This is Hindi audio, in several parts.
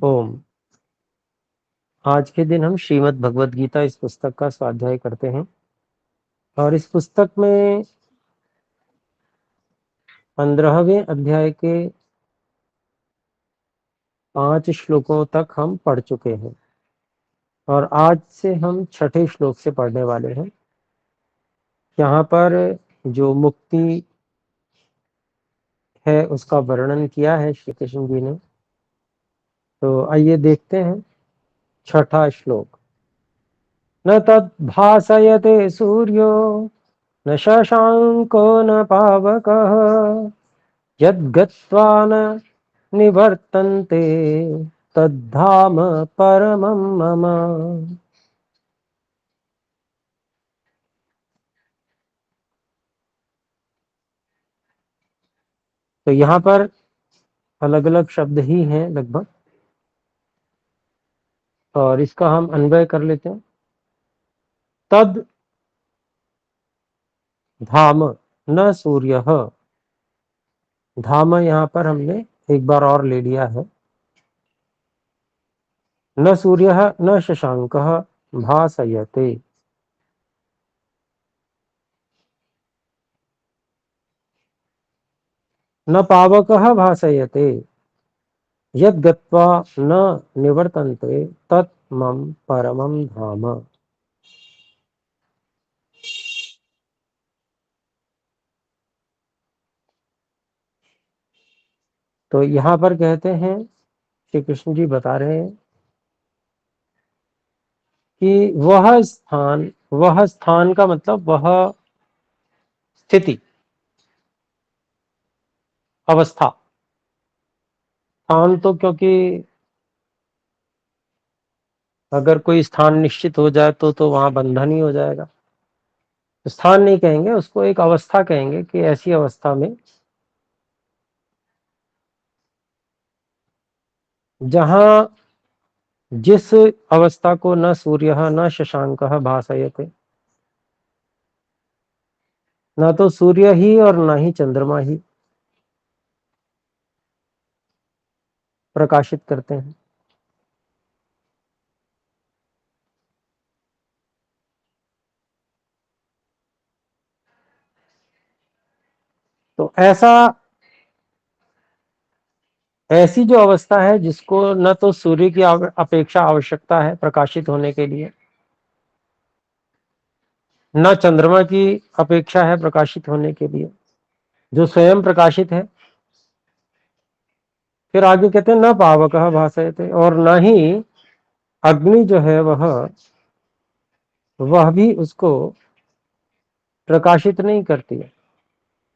ओम। आज के दिन हम श्रीमद् भगवद गीता इस पुस्तक का स्वाध्याय करते हैं और इस पुस्तक में 15वें अध्याय के 5 श्लोकों तक हम पढ़ चुके हैं और आज से हम छठे श्लोक से पढ़ने वाले हैं। यहाँ पर जो मुक्ति है उसका वर्णन किया है श्री कृष्ण जी ने। तो आइए देखते हैं छठा श्लोक। न तद् भासयते सूर्यो न शशांको न पावकः यद्गत्वा न निवर्तन्ते तद्धाम परमं मम। तो यहाँ पर अलग अलग शब्द ही हैं लगभग, और इसका हम अन्वय कर लेते हैं। तद धाम न सूर्य, धाम यहाँ पर हमने एक बार और ले लिया है। न सूर्य न शशांक भासयते, न पावक भासयते यद गत्वा न निवर्तन्ते तत् मम परमं धाम। तो यहाँ पर कहते हैं, श्री कृष्ण जी बता रहे हैं कि वह स्थान का मतलब वह स्थिति, अवस्था। स्थान तो क्योंकि अगर कोई स्थान निश्चित हो जाए तो वहां बंधन ही हो जाएगा। स्थान नहीं कहेंगे उसको, एक अवस्था कहेंगे कि ऐसी अवस्था में जहां जिस अवस्था को न सूर्य न शशांक भासयते, न तो सूर्य ही और न ही चंद्रमा ही प्रकाशित करते हैं। तो ऐसी जो अवस्था है जिसको न तो सूर्य की अपेक्षा आवश्यकता है प्रकाशित होने के लिए, न चंद्रमा की अपेक्षा है प्रकाशित होने के लिए, जो स्वयं प्रकाशित है। फिर आगे कहते हैं न पावक भासयते, और न ही अग्नि जो है वह भी उसको प्रकाशित नहीं करती है।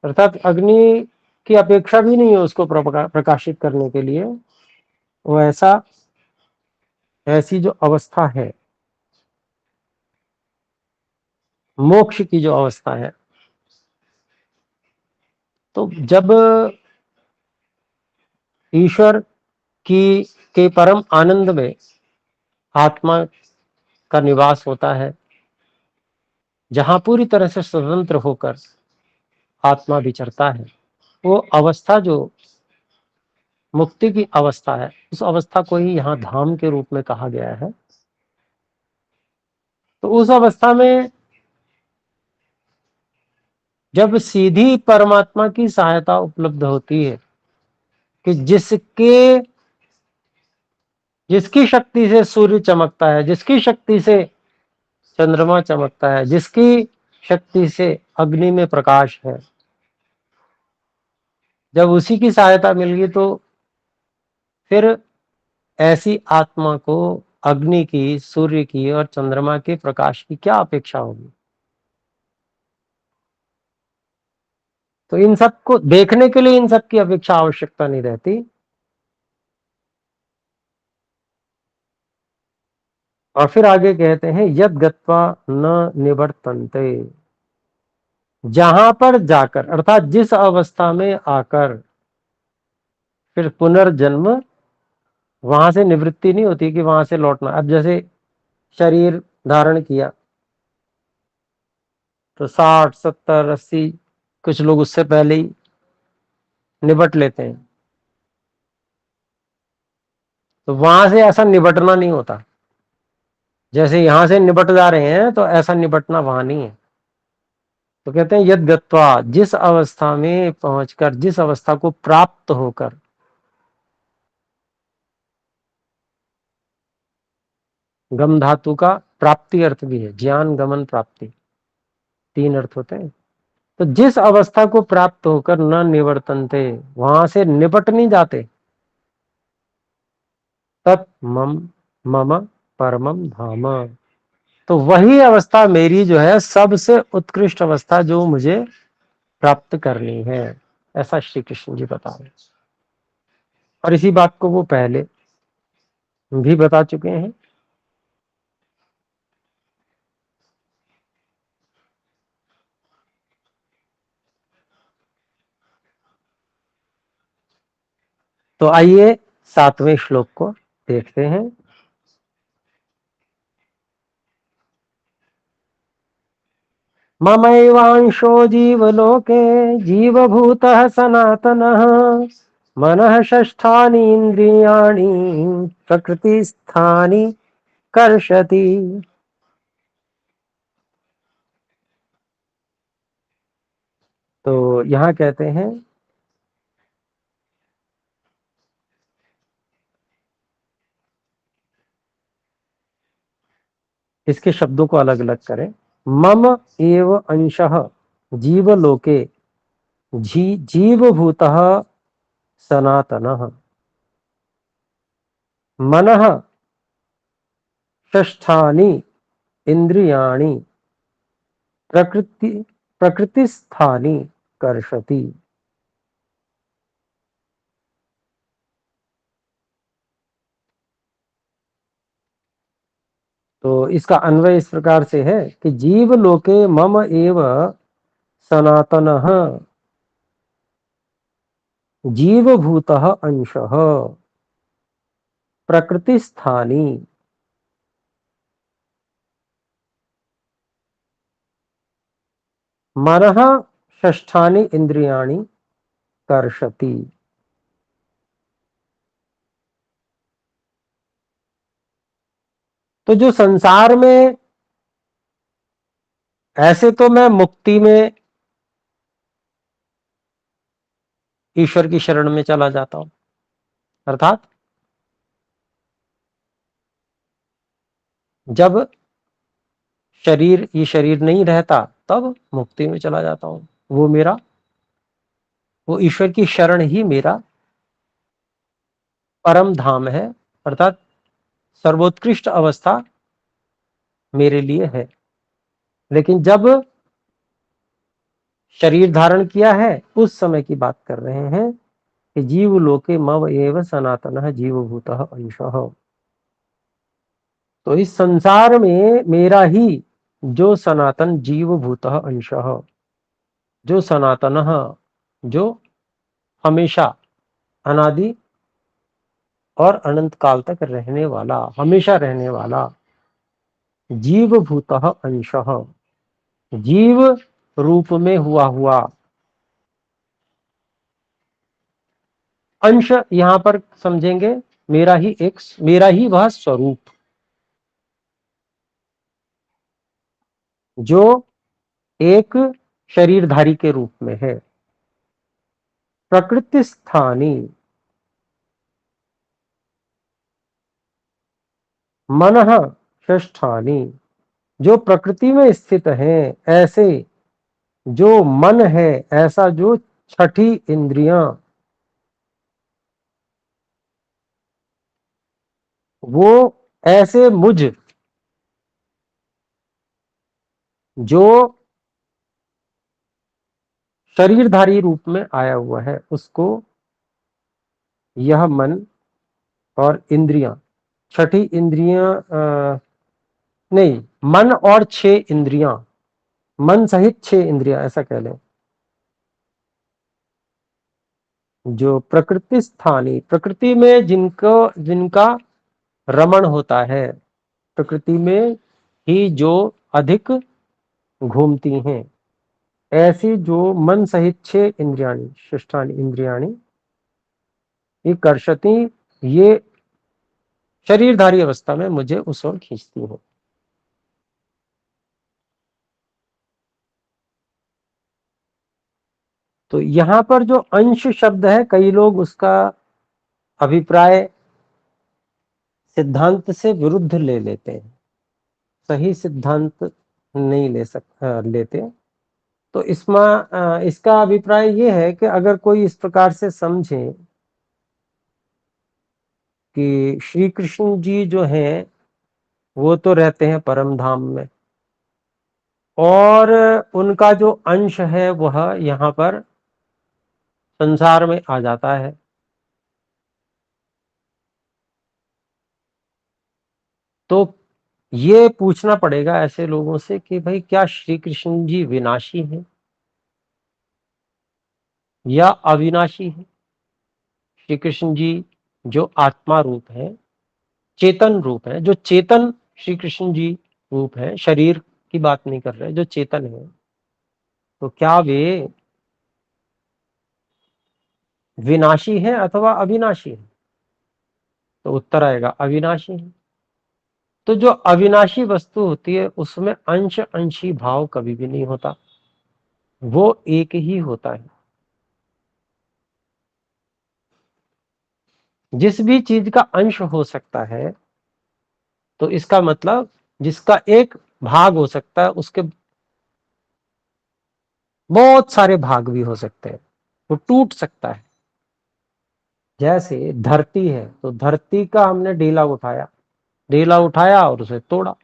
अर्थात अग्नि की अपेक्षा भी नहीं है उसको प्रकाशित करने के लिए। वो ऐसी जो अवस्था है, मोक्ष की जो अवस्था है, तो जब ईश्वर की के परम आनंद में आत्मा का निवास होता है, जहां पूरी तरह से स्वतंत्र होकर आत्मा विचरता है, वो अवस्था जो मुक्ति की अवस्था है, उस अवस्था को ही यहाँ धाम के रूप में कहा गया है। तो उस अवस्था में जब सीधी परमात्मा की सहायता उपलब्ध होती है कि जिसकी शक्ति से सूर्य चमकता है, जिसकी शक्ति से चंद्रमा चमकता है, जिसकी शक्ति से अग्नि में प्रकाश है, जब उसी की सहायता मिल गई तो फिर ऐसी आत्मा को अग्नि की, सूर्य की और चंद्रमा के प्रकाश की क्या अपेक्षा होगी। तो इन सब को देखने के लिए इन सब की अपेक्षा आवश्यकता नहीं रहती। और फिर आगे कहते हैं यद गत्वा न निवर्तन्ते, जहां पर जाकर, अर्थात जिस अवस्था में आकर फिर पुनर्जन्म, वहां से निवृत्ति नहीं होती कि वहां से लौटना। अब जैसे शरीर धारण किया तो 60 70 80, कुछ लोग उससे पहले ही निपट लेते हैं। तो वहां से ऐसा निबटना नहीं होता, जैसे यहां से निबट जा रहे हैं तो ऐसा निबटना वहां नहीं है। तो कहते हैं यद गत्वा, जिस अवस्था में पहुंचकर, जिस अवस्था को प्राप्त होकर, गम धातु का प्राप्ति अर्थ भी है, ज्ञान गमन प्राप्ति, तीन अर्थ होते हैं। तो जिस अवस्था को प्राप्त होकर न निवर्तनते, वहां से निपट नहीं जाते, तत् मम मम परमम धाम, तो वही अवस्था मेरी जो है सबसे उत्कृष्ट अवस्था जो मुझे प्राप्त करनी है, ऐसा श्री कृष्ण जी बता रहे हैं। और इसी बात को वो पहले भी बता चुके हैं। तो आइए 7वें श्लोक को देखते हैं। ममैवांशो जीवलोके जीवभूतः सनातनः मनः षष्ठानि इंद्रियाणि प्रकृतिस्थानि कर्षति। तो यहां कहते हैं, इसके शब्दों को अलग अलग करें। मम एव अंशः जीवलोके जीवभूतः सनातनः मनः षष्ठानि इंद्रियाणि प्रकृतिस्थानि कर्षति। तो इसका अन्वय इस प्रकार से है कि जीव लोके मम एव सनातनः जीवभूतः अंशः प्रकृतिस्थानि मनः षष्ठानि इंद्रियाणि कर्षति। तो जो संसार में, ऐसे तो मैं मुक्ति में ईश्वर की शरण में चला जाता हूं, अर्थात जब शरीर, ये शरीर नहीं रहता तब मुक्ति में चला जाता हूं। वो मेरा, वो ईश्वर की शरण ही मेरा परम धाम है, अर्थात सर्वोत्कृष्ट अवस्था मेरे लिए है। लेकिन जब शरीर धारण किया है उस समय की बात कर रहे हैं कि जीव लोके मम एव सनातनः जीवभूतः अंशः। तो इस संसार में मेरा ही जो सनातन जीवभूतः अंशः, जो सनातनः, जो हमेशा, अनादि और अनंत काल तक रहने वाला, हमेशा रहने वाला, जीवभूतः अंशः, जीव रूप में हुआ हुआ। अंश यहां पर समझेंगे मेरा ही वह स्वरूप, जो एक शरीरधारी के रूप में है। प्रकृति स्थानी, मनः षष्ठानी, जो प्रकृति में स्थित है, ऐसे जो मन है, ऐसा जो छठी इंद्रियां, वो ऐसे मुझ, जो शरीरधारी रूप में आया हुआ है, उसको यह मन और इंद्रियां, छठी इंद्रियां, नहीं, मन और 6 इंद्रियां, मन सहित 6 इंद्रियां ऐसा कह लें, जो प्रकृति स्थानी, प्रकृति में जिनका रमण होता है, प्रकृति में ही जो अधिक घूमती हैं, ऐसी जो मन सहित 6 इंद्रियाणी, शिष्टानी इंद्रियाणी, ये कर्षति, ये शरीरधारी अवस्था में मुझे उस ओर खींचती है। तो यहां पर जो अंश शब्द है, कई लोग उसका अभिप्राय सिद्धांत से विरुद्ध ले लेते हैं, सही सिद्धांत नहीं लेते। तो इसमें इसका अभिप्राय ये है कि अगर कोई इस प्रकार से समझे कि श्री कृष्ण जी जो हैं वो तो रहते हैं परम धाम में, और उनका जो अंश है वह यहाँ पर संसार में आ जाता है, तो ये पूछना पड़ेगा ऐसे लोगों से कि भाई क्या श्री कृष्ण जी विनाशी हैं या अविनाशी हैं? श्री कृष्ण जी जो आत्मा रूप है, चेतन रूप है, जो चेतन श्री कृष्ण जी रूप है, शरीर की बात नहीं कर रहे, जो चेतन है, तो क्या वे विनाशी है अथवा अविनाशी है? तो उत्तर आएगा अविनाशी है। तो जो अविनाशी वस्तु होती है उसमें अंश अंशी भाव कभी भी नहीं होता, वो एक ही होता है। जिस भी चीज का अंश हो सकता है, तो इसका मतलब जिसका एक भाग हो सकता है उसके बहुत सारे भाग भी हो सकते हैं, वो टूट सकता है। जैसे धरती है, तो धरती का हमने ढीला उठाया और उसे तोड़ा,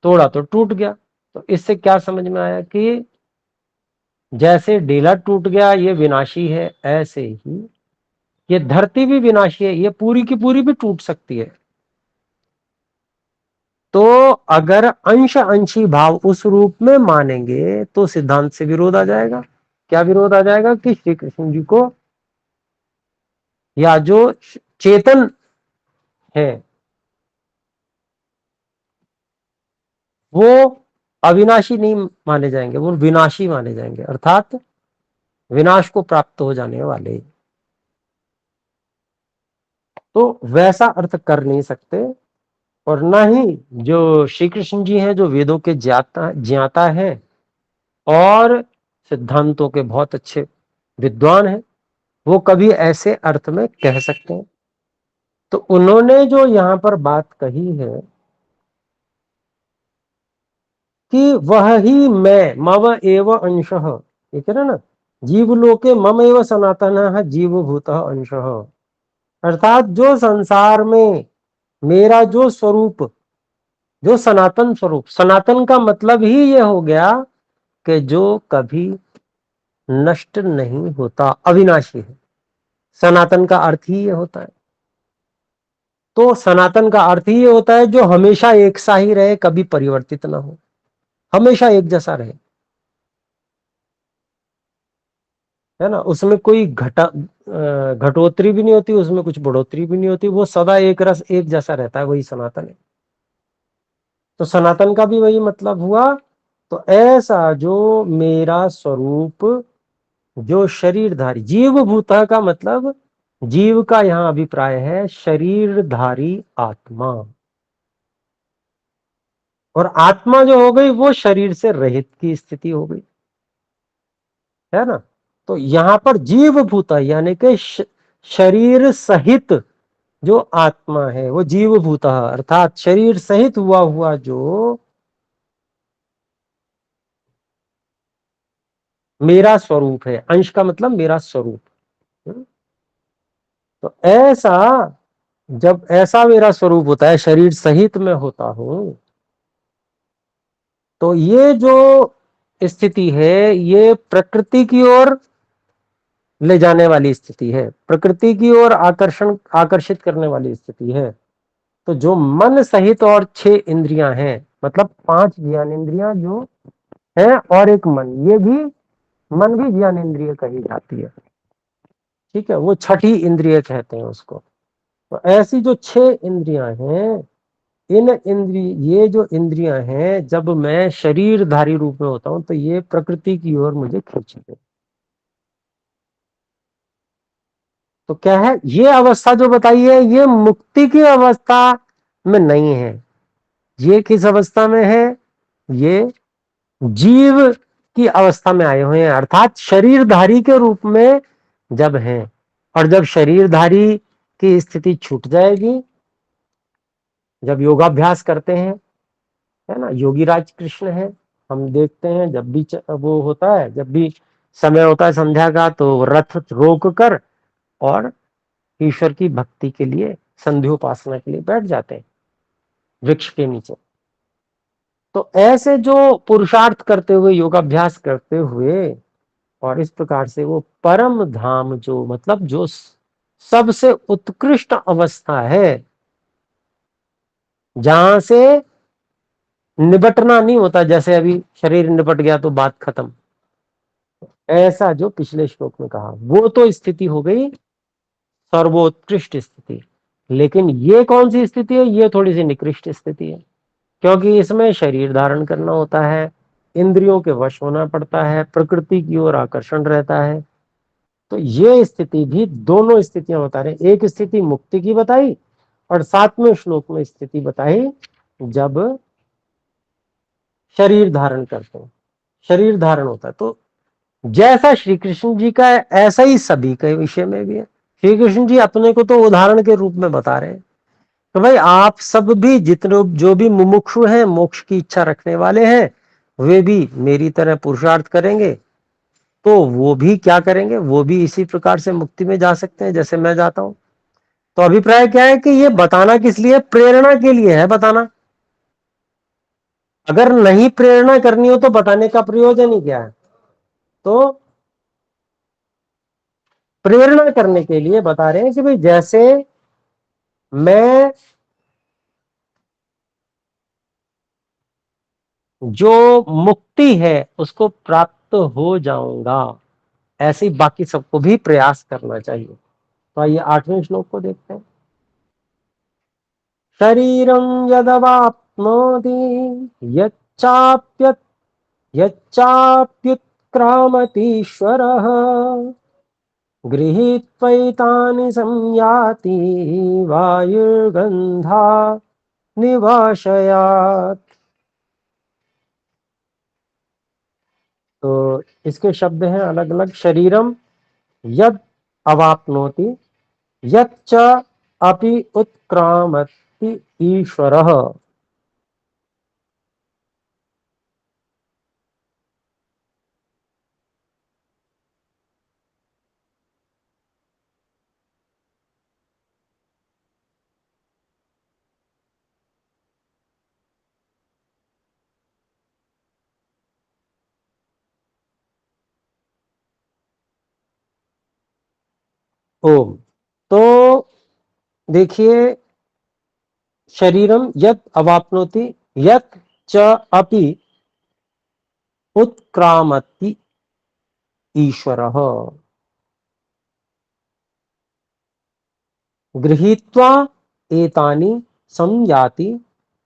तोड़ा तो टूट गया। तो इससे क्या समझ में आया कि जैसे ढीला टूट गया ये विनाशी है, ऐसे ही ये धरती भी विनाशी है, ये पूरी की पूरी भी टूट सकती है। तो अगर अंश अंशी भाव उस रूप में मानेंगे तो सिद्धांत से विरोध आ जाएगा। क्या विरोध आ जाएगा? कि श्री कृष्ण जी को या जो चेतन है वो अविनाशी नहीं माने जाएंगे, वो विनाशी माने जाएंगे, अर्थात विनाश को प्राप्त हो जाने वाले। तो वैसा अर्थ कर नहीं सकते। और ना ही जो श्री कृष्ण जी हैं, जो वेदों के ज्ञाता हैं और सिद्धांतों के बहुत अच्छे विद्वान हैं, वो कभी ऐसे अर्थ में कह सकते हैं। तो उन्होंने जो यहाँ पर बात कही है कि वह ही मैं मम एव अंशः, ये कह रहे ना, जीवलोके मम एव सनातनः जीवभूतः अंशः, अर्थात जो संसार में मेरा जो स्वरूप, जो सनातन स्वरूप, सनातन का मतलब ही ये हो गया कि जो कभी नष्ट नहीं होता, अविनाशी है। सनातन का अर्थ ही ये होता है। तो सनातन का अर्थ ही ये होता है जो हमेशा एक सा ही रहे, कभी परिवर्तित ना हो, हमेशा एक जैसा रहे, है ना। उसमें कोई घटोत्तरी भी नहीं होती, उसमें कुछ बढ़ोतरी भी नहीं होती, वो सदा एक रस एक जैसा रहता है, वही सनातन है। तो सनातन का भी वही मतलब हुआ। तो ऐसा जो मेरा स्वरूप, जो शरीरधारी जीवभूत का मतलब, जीव का यहां अभिप्राय है शरीरधारी आत्मा, और आत्मा जो हो गई वो शरीर से रहित की स्थिति हो गई, है ना। तो यहां पर जीवभूत यानी कि शरीर सहित जो आत्मा है वो जीवभूत, अर्थात शरीर सहित हुआ हुआ जो मेरा स्वरूप है। अंश का मतलब मेरा स्वरूप। तो ऐसा, जब ऐसा मेरा स्वरूप होता है, शरीर सहित में होता हूं, तो ये जो स्थिति है ये प्रकृति की ओर ले जाने वाली स्थिति है, प्रकृति की ओर आकर्षित करने वाली स्थिति है। तो जो मन सहित और 6 इंद्रियां हैं, मतलब 5 ज्ञान इंद्रियां जो है और एक मन, ये भी मन भी ज्ञान इंद्रिय कही जाती है, ठीक है, वो छठी इंद्रिय कहते हैं उसको। तो ऐसी जो 6 इंद्रियां हैं, इन इंद्रिय ये जो इंद्रियां हैं, जब मैं शरीरधारी रूप में होता हूं तो ये प्रकृति की ओर मुझे खींचते हैं। तो क्या है, ये अवस्था जो बताई है ये मुक्ति की अवस्था में नहीं है। ये किस अवस्था में है, ये जीव की अवस्था में आए हुए हैं, अर्थात शरीरधारी के रूप में जब हैं। और जब शरीरधारी की स्थिति छूट जाएगी, जब योगाभ्यास करते हैं, है ना, योगी राज कृष्ण है, हम देखते हैं जब भी वो होता है, जब भी समय होता है संध्या का, तो रथ रोक कर और ईश्वर की भक्ति के लिए, संध्योपासना के लिए बैठ जाते हैं वृक्ष के नीचे। तो ऐसे जो पुरुषार्थ करते हुए, योगाभ्यास करते हुए, और इस प्रकार से वो परम धाम, जो मतलब जो सबसे उत्कृष्ट अवस्था है, जहां से निबटना नहीं होता, जैसे अभी शरीर निबट गया तो बात खत्म, ऐसा जो पिछले श्लोक में कहा, वो तो स्थिति हो गई सर्वोत्कृष्ट स्थिति। लेकिन ये कौन सी स्थिति है, ये थोड़ी सी निकृष्ट स्थिति है, क्योंकि इसमें शरीर धारण करना होता है, इंद्रियों के वश होना पड़ता है, प्रकृति की ओर आकर्षण रहता है। तो ये स्थिति भी, दोनों स्थितियां बता रहे हैं। एक स्थिति मुक्ति की बताई, और 7वें श्लोक में स्थिति बताई जब शरीर धारण करते हैं, शरीर धारण होता है। तो जैसा श्री कृष्ण जी का है, ऐसा ही सभी के विषय में भी है। श्री कृष्ण जी अपने को तो उदाहरण के रूप में बता रहे हैं, तो भाई आप सब भी, जितने जो भी मुमुक्षु हैं, मोक्ष की इच्छा रखने वाले हैं, वे भी मेरी तरह पुरुषार्थ करेंगे, तो वो भी क्या करेंगे, वो भी इसी प्रकार से मुक्ति में जा सकते हैं जैसे मैं जाता हूं। तो अभिप्राय क्या है कि ये बताना किस लिए, प्रेरणा के लिए है बताना। अगर नहीं प्रेरणा करनी हो तो बताने का प्रयोजन ही क्या है। तो प्रेरणा करने के लिए बता रहे हैं कि भाई जैसे मैं जो मुक्ति है उसको प्राप्त हो जाऊंगा, ऐसे ही बाकी सबको भी प्रयास करना चाहिए। तो आइए 8वें श्लोक को देखते हैं। शरीरं यदवाप्नोति यच्चाप्यत् यच्चाप्युत्क्रामतीश्वरः गृहीत्वैतानि संयाति वायुर्गन्धा निवाशयात्। तो इसके शब्द हैं अलग अलग। शरीरम यद अवाप्नोति यच्च अपि उत्क्रामति ईश्वरः। ओम। तो देखिए, शरीरम यत अवाप्नोति यत च अपि उत्क्रामति ईश्वरः गृहीत्वा एतानि संयाति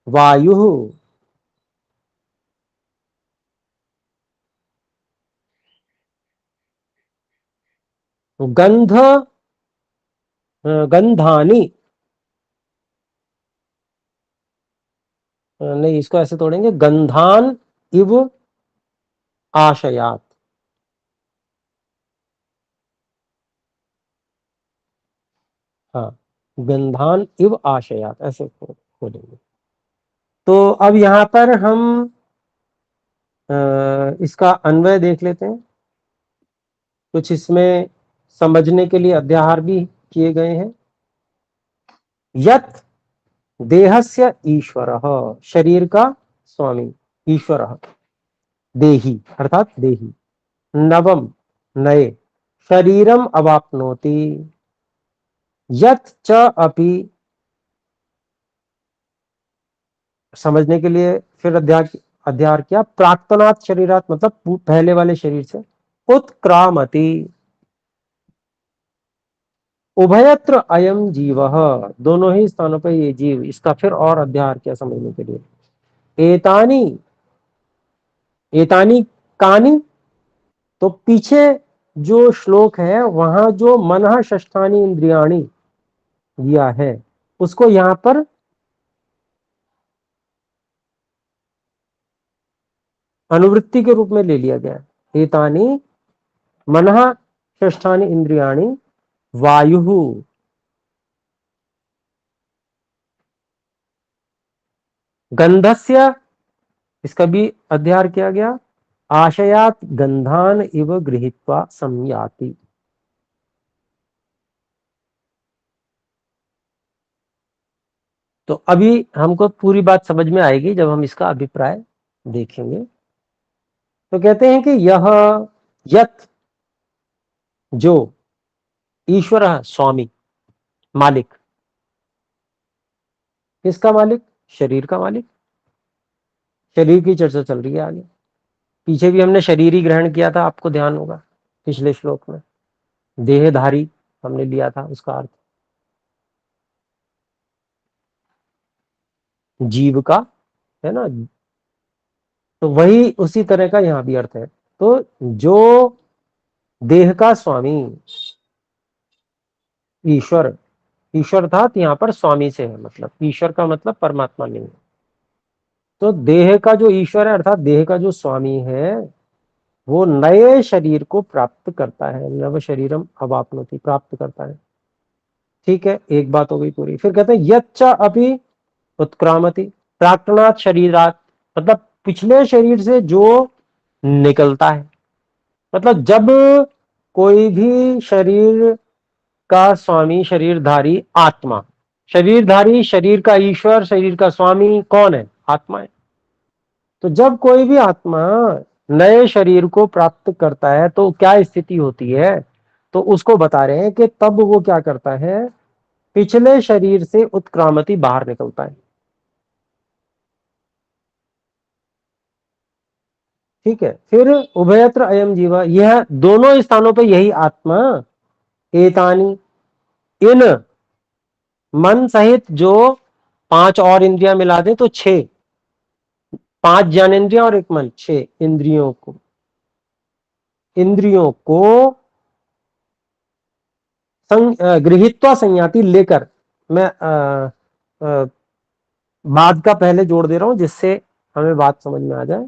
वायुः। गंध गंधानि, नहीं इसको ऐसे तोड़ेंगे, गंधान इव आशयात। हाँ, गंधान इव आशयात, ऐसे खोलेंगे। तो अब यहां पर हम इसका अन्वय देख लेते हैं। कुछ इसमें समझने के लिए अध्याहार भी किए गए हैं। यत देहस्य ईश्वरः, शरीर का स्वामी ईश्वरः, देही अर्थात देही, नवम नए, शरीरम अवाप्नोति यत च अपि, समझने के लिए फिर अध्यार किया, प्राक्तनात् शरीरात मतलब पहले वाले शरीर से, उत्क्रामति, उभयत्र अयम जीव, दोनों ही स्थानों पर ये जीव, इसका फिर और अध्यार किया समझने के लिए। एतानी, एतानी कानी, तो पीछे जो श्लोक है वहां जो मनः षष्ठानि इंद्रियाणि दिया है उसको यहां पर अनुवृत्ति के रूप में ले लिया गया है। एतानि मनः षष्ठानि इंद्रियाणि वायु गंधस्य, इसका भी अध्ययन किया गया, आशयात गंधान इव गृहीत्वा संयाति। तो अभी हमको पूरी बात समझ में आएगी जब हम इसका अभिप्राय देखेंगे। तो कहते हैं कि यह यत जो ईश्वर स्वामी मालिक, किसका मालिक? शरीर का मालिक। शरीर की चर्चा चल रही है आगे, पीछे भी हमने शरीर ही ग्रहण किया था, आपको ध्यान होगा पिछले श्लोक में देहधारी हमने लिया था, उसका अर्थ जीव का है ना। तो वही उसी तरह का यहां भी अर्थ है। तो जो देह का स्वामी ईश्वर, ईश्वर था यहाँ पर स्वामी से है, मतलब ईश्वर का मतलब परमात्मा नहीं है। तो देह का जो ईश्वर है अर्थात देह का जो स्वामी है वो नए शरीर को प्राप्त करता है, नव शरीरम अवाप्नोति, प्राप्त करता है। ठीक है, एक बात हो गई पूरी। फिर कहते हैं यच्च अपि उत्क्रामति प्राक्तनात् शरीरात, मतलब पिछले शरीर से जो निकलता है। मतलब जब कोई भी शरीर का स्वामी, शरीरधारी आत्मा, शरीरधारी शरीर का ईश्वर, शरीर का स्वामी कौन है? आत्मा है। तो जब कोई भी आत्मा नए शरीर को प्राप्त करता है तो क्या स्थिति होती है? तो उसको बता रहे हैं कि तब वो क्या करता है, पिछले शरीर से उत्क्रामति, बाहर निकलता है। ठीक है, फिर उभयत्र अयम जीवा, यह दोनों स्थानों पर यही आत्मा, एतानी, इन मन सहित जो पांच और इंद्रियां मिला दे तो छह, पांच ज्ञानेंद्रियां और एक मन, छह इंद्रियों को, इंद्रियों को गृहीत्वा संयाति, लेकर, मैं बाद का पहले जोड़ दे रहा हूं जिससे हमें बात समझ में आ जाए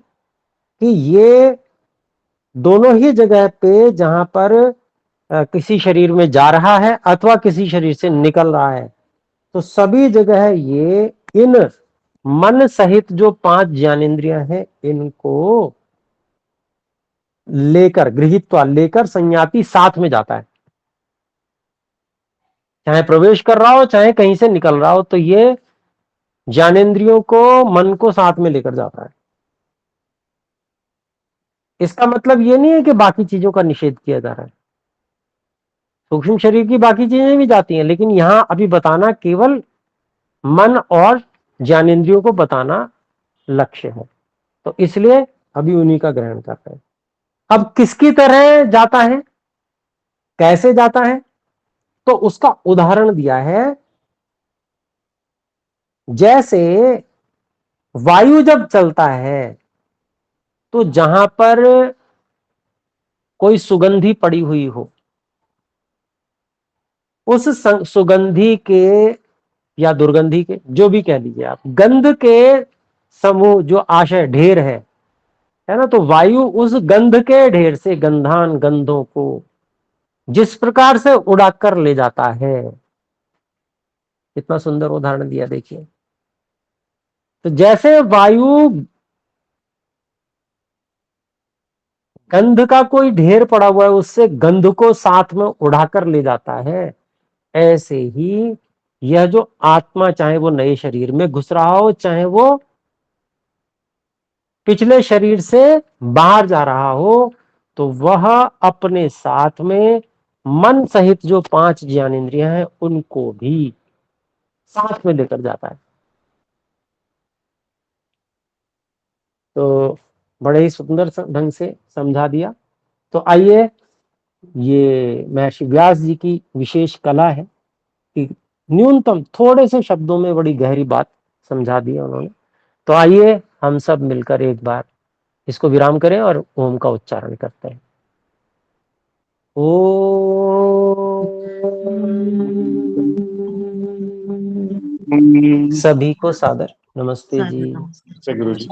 कि ये दोनों ही जगह पे जहां पर किसी शरीर में जा रहा है अथवा किसी शरीर से निकल रहा है, तो सभी जगह ये इन मन सहित जो पांच ज्ञानेंद्रियां हैं इनको लेकर, गृहीत्वा लेकर, संयाति साथ में जाता है। चाहे प्रवेश कर रहा हो चाहे कहीं से निकल रहा हो, तो ये ज्ञानेंद्रियों को, मन को साथ में लेकर जाता है। इसका मतलब ये नहीं है कि बाकी चीजों का निषेध किया जा रहा है, सूक्ष्म शरीर की बाकी चीजें भी जाती हैं, लेकिन यहां अभी बताना केवल मन और ज्ञानेंद्रियों को बताना लक्ष्य है, तो इसलिए अभी उन्हीं का ग्रहण कर रहे हैं। अब किसकी तरह जाता है, कैसे जाता है, तो उसका उदाहरण दिया है। जैसे वायु जब चलता है तो जहां पर कोई सुगंधी पड़ी हुई हो, उस सुगंधी के या दुर्गंधी के, जो भी कह लीजिए आप, गंध के समूह जो आशय ढेर है ना, तो वायु उस गंध के ढेर से, गंधान, गंधों को जिस प्रकार से उड़ाकर ले जाता है, कितना सुंदर उदाहरण दिया देखिए। तो जैसे वायु गंध का कोई ढेर पड़ा हुआ है उससे गंध को साथ में उड़ाकर ले जाता है, ऐसे ही यह जो आत्मा, चाहे वो नए शरीर में घुस रहा हो चाहे वो पिछले शरीर से बाहर जा रहा हो, तो वह अपने साथ में मन सहित जो पांच ज्ञानेंद्रियां हैं उनको भी साथ में लेकर जाता है। तो बड़े ही सुंदर ढंग से समझा दिया। तो आइए, ये महर्षि व्यास जी की विशेष कला है कि न्यूनतम थोड़े से शब्दों में बड़ी गहरी बात समझा दी उन्होंने। तो आइए हम सब मिलकर एक बार इसको विराम करें और ओम का उच्चारण करते हैं। ओ सभी को सादर नमस्ते जी। नमस्ते गुरु जी।